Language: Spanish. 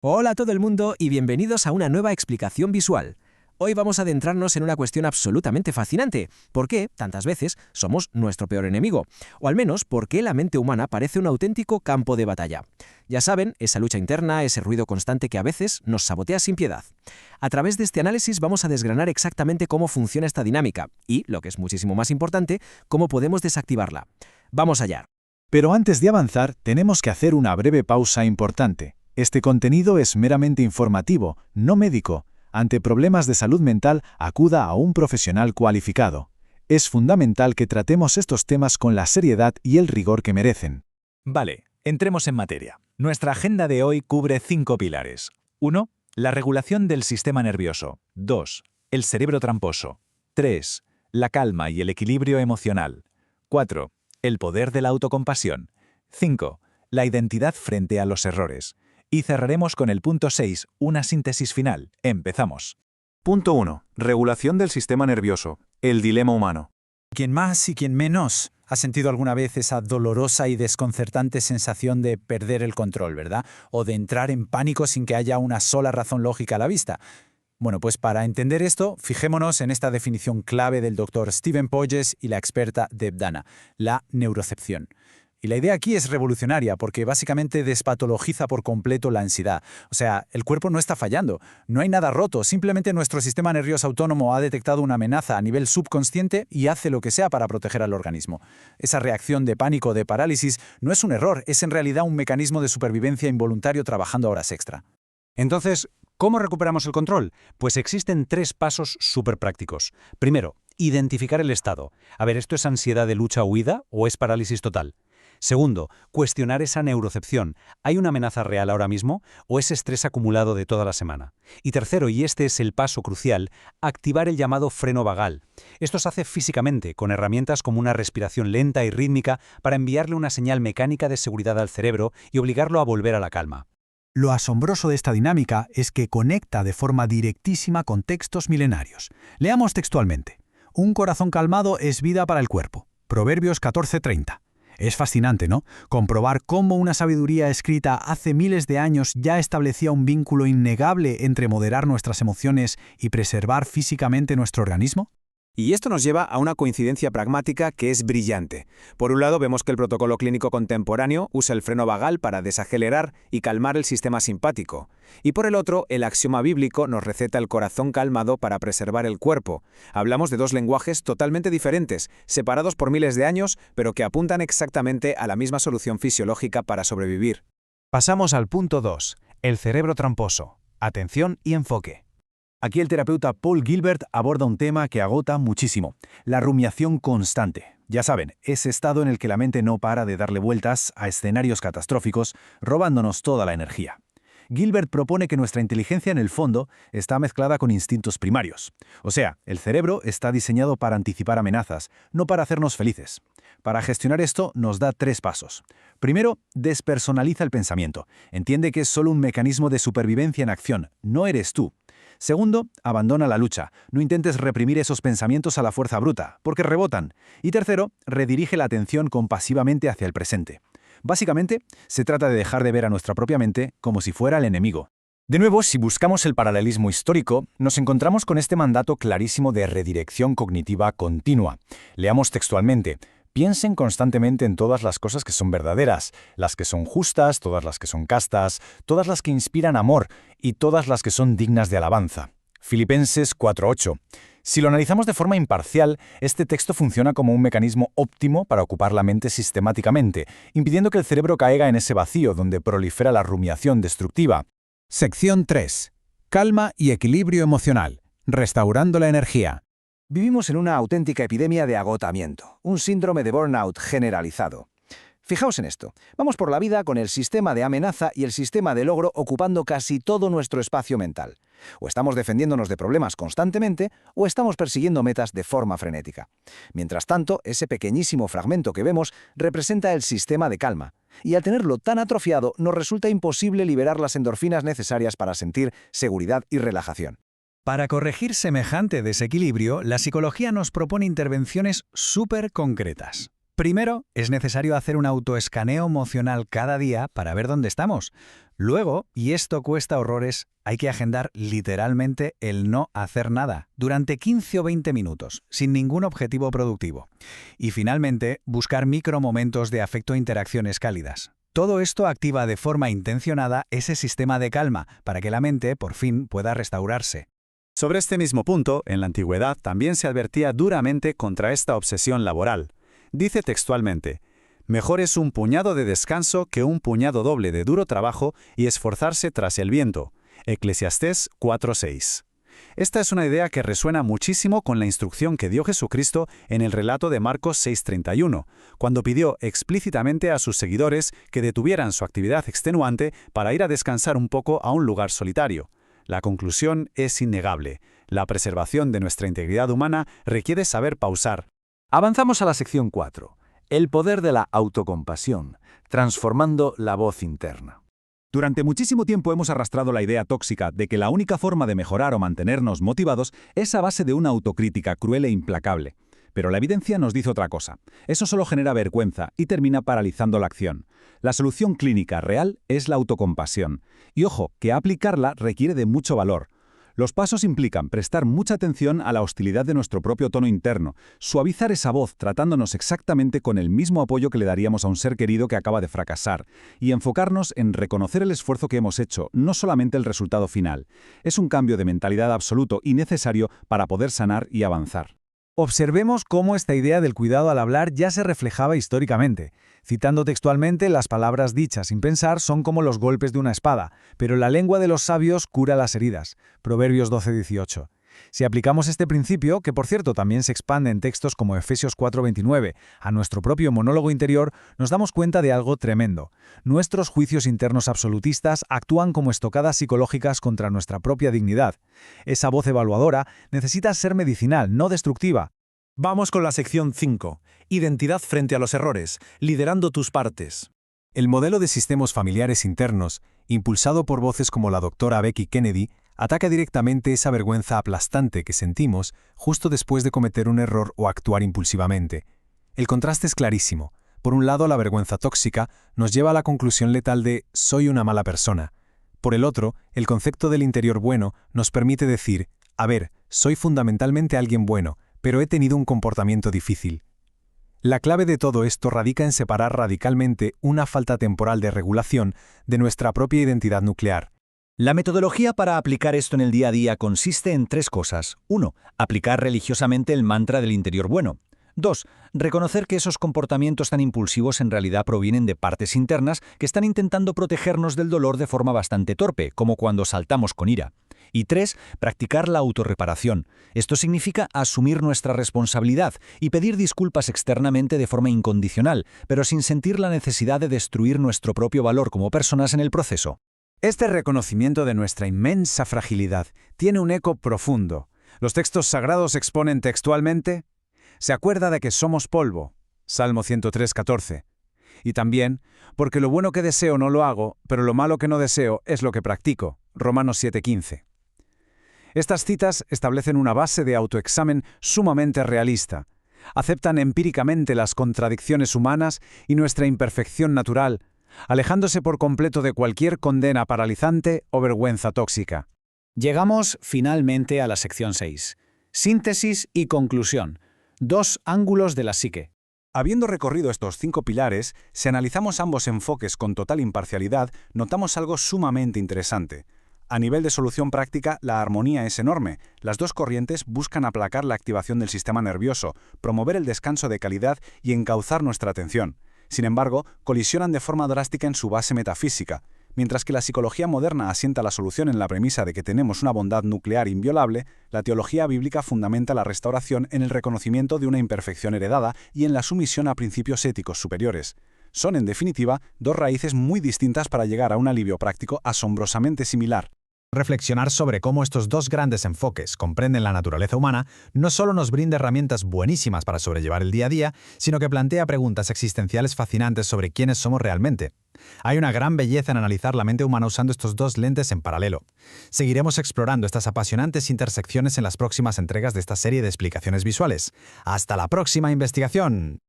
Hola a todo el mundo y bienvenidos a una nueva explicación visual. Hoy vamos a adentrarnos en una cuestión absolutamente fascinante. ¿Por qué, tantas veces, somos nuestro peor enemigo? O al menos, ¿por qué la mente humana parece un auténtico campo de batalla? Ya saben, esa lucha interna, ese ruido constante que a veces nos sabotea sin piedad. A través de este análisis vamos a desgranar exactamente cómo funciona esta dinámica y, lo que es muchísimo más importante, cómo podemos desactivarla. Vamos allá. Pero antes de avanzar, tenemos que hacer una breve pausa importante. Este contenido es meramente informativo, no médico. Ante problemas de salud mental, acuda a un profesional cualificado. Es fundamental que tratemos estos temas con la seriedad y el rigor que merecen. Vale, entremos en materia. Nuestra agenda de hoy cubre 5 pilares. 1. La regulación del sistema nervioso. 2. El cerebro tramposo. 3. La calma y el equilibrio emocional. 4. El poder de la autocompasión. 5. La identidad frente a los errores. Y cerraremos con el punto 6, una síntesis final. Empezamos. Punto 1. Regulación del sistema nervioso. El dilema humano. Quien más y quien menos ha sentido alguna vez esa dolorosa y desconcertante sensación de perder el control, ¿verdad? O de entrar en pánico sin que haya una sola razón lógica a la vista. Bueno, pues para entender esto, fijémonos en esta definición clave del doctor Stephen Porges y la experta Deb Dana, la neurocepción. Y la idea aquí es revolucionaria porque básicamente despatologiza por completo la ansiedad. O sea, el cuerpo no está fallando, no hay nada roto, simplemente nuestro sistema nervioso autónomo ha detectado una amenaza a nivel subconsciente y hace lo que sea para proteger al organismo. Esa reacción de pánico o de parálisis no es un error, es en realidad un mecanismo de supervivencia involuntario trabajando horas extra. Entonces, ¿cómo recuperamos el control? Pues existen 3 pasos súper prácticos. Primero, identificar el estado. A ver, ¿esto es ansiedad de lucha o huida o es parálisis total? Segundo, cuestionar esa neurocepción. ¿Hay una amenaza real ahora mismo o es estrés acumulado de toda la semana? Y tercero, y este es el paso crucial, activar el llamado freno vagal. Esto se hace físicamente, con herramientas como una respiración lenta y rítmica para enviarle una señal mecánica de seguridad al cerebro y obligarlo a volver a la calma. Lo asombroso de esta dinámica es que conecta de forma directísima con textos milenarios. Leamos textualmente. Un corazón calmado es vida para el cuerpo. Proverbios 14:30. Es fascinante, ¿no? Comprobar cómo una sabiduría escrita hace miles de años ya establecía un vínculo innegable entre moderar nuestras emociones y preservar físicamente nuestro organismo. Y esto nos lleva a una coincidencia pragmática que es brillante. Por un lado, vemos que el protocolo clínico contemporáneo usa el freno vagal para desacelerar y calmar el sistema simpático. Y por el otro, el axioma bíblico nos receta el corazón calmado para preservar el cuerpo. Hablamos de 2 lenguajes totalmente diferentes, separados por miles de años, pero que apuntan exactamente a la misma solución fisiológica para sobrevivir. Pasamos al punto 2, el cerebro tramposo. Atención y enfoque. Aquí el terapeuta Paul Gilbert aborda un tema que agota muchísimo, la rumiación constante. Ya saben, ese estado en el que la mente no para de darle vueltas a escenarios catastróficos, robándonos toda la energía. Gilbert propone que nuestra inteligencia en el fondo está mezclada con instintos primarios. O sea, el cerebro está diseñado para anticipar amenazas, no para hacernos felices. Para gestionar esto nos da 3 pasos. Primero, despersonaliza el pensamiento. Entiende que es solo un mecanismo de supervivencia en acción, no eres tú. Segundo, abandona la lucha. No intentes reprimir esos pensamientos a la fuerza bruta, porque rebotan. Y tercero, redirige la atención compasivamente hacia el presente. Básicamente, se trata de dejar de ver a nuestra propia mente como si fuera el enemigo. De nuevo, si buscamos el paralelismo histórico, nos encontramos con este mandato clarísimo de redirección cognitiva continua. Leamos textualmente. Piensen constantemente en todas las cosas que son verdaderas, las que son justas, todas las que son castas, todas las que inspiran amor y todas las que son dignas de alabanza. Filipenses 4:8. Si lo analizamos de forma imparcial, este texto funciona como un mecanismo óptimo para ocupar la mente sistemáticamente, impidiendo que el cerebro caiga en ese vacío donde prolifera la rumiación destructiva. Sección 3. Calma y equilibrio emocional. Restaurando la energía. Vivimos en una auténtica epidemia de agotamiento, un síndrome de burnout generalizado. Fijaos en esto, vamos por la vida con el sistema de amenaza y el sistema de logro ocupando casi todo nuestro espacio mental. O estamos defendiéndonos de problemas constantemente, o estamos persiguiendo metas de forma frenética. Mientras tanto, ese pequeñísimo fragmento que vemos representa el sistema de calma, y al tenerlo tan atrofiado nos resulta imposible liberar las endorfinas necesarias para sentir seguridad y relajación. Para corregir semejante desequilibrio, la psicología nos propone intervenciones súper concretas. Primero, es necesario hacer un autoescaneo emocional cada día para ver dónde estamos. Luego, y esto cuesta horrores, hay que agendar literalmente el no hacer nada, durante 15 o 20 minutos, sin ningún objetivo productivo. Y finalmente, buscar micromomentos de afecto e interacciones cálidas. Todo esto activa de forma intencionada ese sistema de calma para que la mente, por fin, pueda restaurarse. Sobre este mismo punto, en la antigüedad también se advertía duramente contra esta obsesión laboral. Dice textualmente: «Mejor es un puñado de descanso que un puñado doble de duro trabajo y esforzarse tras el viento». Eclesiastés 4:6. Esta es una idea que resuena muchísimo con la instrucción que dio Jesucristo en el relato de Marcos 6:31, cuando pidió explícitamente a sus seguidores que detuvieran su actividad extenuante para ir a descansar un poco a un lugar solitario. La conclusión es innegable. La preservación de nuestra integridad humana requiere saber pausar. Avanzamos a la sección 4. El poder de la autocompasión, transformando la voz interna. Durante muchísimo tiempo hemos arrastrado la idea tóxica de que la única forma de mejorar o mantenernos motivados es a base de una autocrítica cruel e implacable. Pero la evidencia nos dice otra cosa. Eso solo genera vergüenza y termina paralizando la acción. La solución clínica real es la autocompasión. Y ojo, que aplicarla requiere de mucho valor. Los pasos implican prestar mucha atención a la hostilidad de nuestro propio tono interno, suavizar esa voz tratándonos exactamente con el mismo apoyo que le daríamos a un ser querido que acaba de fracasar, y enfocarnos en reconocer el esfuerzo que hemos hecho, no solamente el resultado final. Es un cambio de mentalidad absoluto y necesario para poder sanar y avanzar. Observemos cómo esta idea del cuidado al hablar ya se reflejaba históricamente. Citando textualmente, las palabras dichas sin pensar son como los golpes de una espada, pero la lengua de los sabios cura las heridas. Proverbios 12:18. Si aplicamos este principio, que por cierto también se expande en textos como Efesios 4:29, a nuestro propio monólogo interior, nos damos cuenta de algo tremendo. Nuestros juicios internos absolutistas actúan como estocadas psicológicas contra nuestra propia dignidad. Esa voz evaluadora necesita ser medicinal, no destructiva. Vamos con la sección 5. Identidad frente a los errores, liderando tus partes. El modelo de sistemas familiares internos, impulsado por voces como la doctora Becky Kennedy, ataca directamente esa vergüenza aplastante que sentimos justo después de cometer un error o actuar impulsivamente. El contraste es clarísimo. Por un lado, la vergüenza tóxica nos lleva a la conclusión letal de «soy una mala persona». Por el otro, el concepto del interior bueno nos permite decir «a ver, soy fundamentalmente alguien bueno, pero he tenido un comportamiento difícil». La clave de todo esto radica en separar radicalmente una falta temporal de regulación de nuestra propia identidad nuclear. La metodología para aplicar esto en el día a día consiste en 3 cosas. 1. Aplicar religiosamente el mantra del interior bueno. 2. Reconocer que esos comportamientos tan impulsivos en realidad provienen de partes internas que están intentando protegernos del dolor de forma bastante torpe, como cuando saltamos con ira. Y 3. Practicar la autorreparación. Esto significa asumir nuestra responsabilidad y pedir disculpas externamente de forma incondicional, pero sin sentir la necesidad de destruir nuestro propio valor como personas en el proceso. Este reconocimiento de nuestra inmensa fragilidad tiene un eco profundo. Los textos sagrados exponen textualmente: «Se acuerda de que somos polvo», Salmo 103:14. Y también, «porque lo bueno que deseo no lo hago, pero lo malo que no deseo es lo que practico», Romanos 7:15. Estas citas establecen una base de autoexamen sumamente realista. Aceptan empíricamente las contradicciones humanas y nuestra imperfección natural, alejándose por completo de cualquier condena paralizante o vergüenza tóxica. Llegamos finalmente a la sección 6. Síntesis y conclusión. 2 ángulos de la psique. Habiendo recorrido estos 5 pilares, si analizamos ambos enfoques con total imparcialidad, notamos algo sumamente interesante. A nivel de solución práctica, la armonía es enorme. Las dos corrientes buscan aplacar la activación del sistema nervioso, promover el descanso de calidad y encauzar nuestra atención. Sin embargo, colisionan de forma drástica en su base metafísica. Mientras que la psicología moderna asienta la solución en la premisa de que tenemos una bondad nuclear inviolable, la teología bíblica fundamenta la restauración en el reconocimiento de una imperfección heredada y en la sumisión a principios éticos superiores. Son, en definitiva, dos raíces muy distintas para llegar a un alivio práctico asombrosamente similar. Reflexionar sobre cómo estos dos grandes enfoques comprenden la naturaleza humana no solo nos brinda herramientas buenísimas para sobrellevar el día a día, sino que plantea preguntas existenciales fascinantes sobre quiénes somos realmente. Hay una gran belleza en analizar la mente humana usando estos dos lentes en paralelo. Seguiremos explorando estas apasionantes intersecciones en las próximas entregas de esta serie de explicaciones visuales. ¡Hasta la próxima investigación!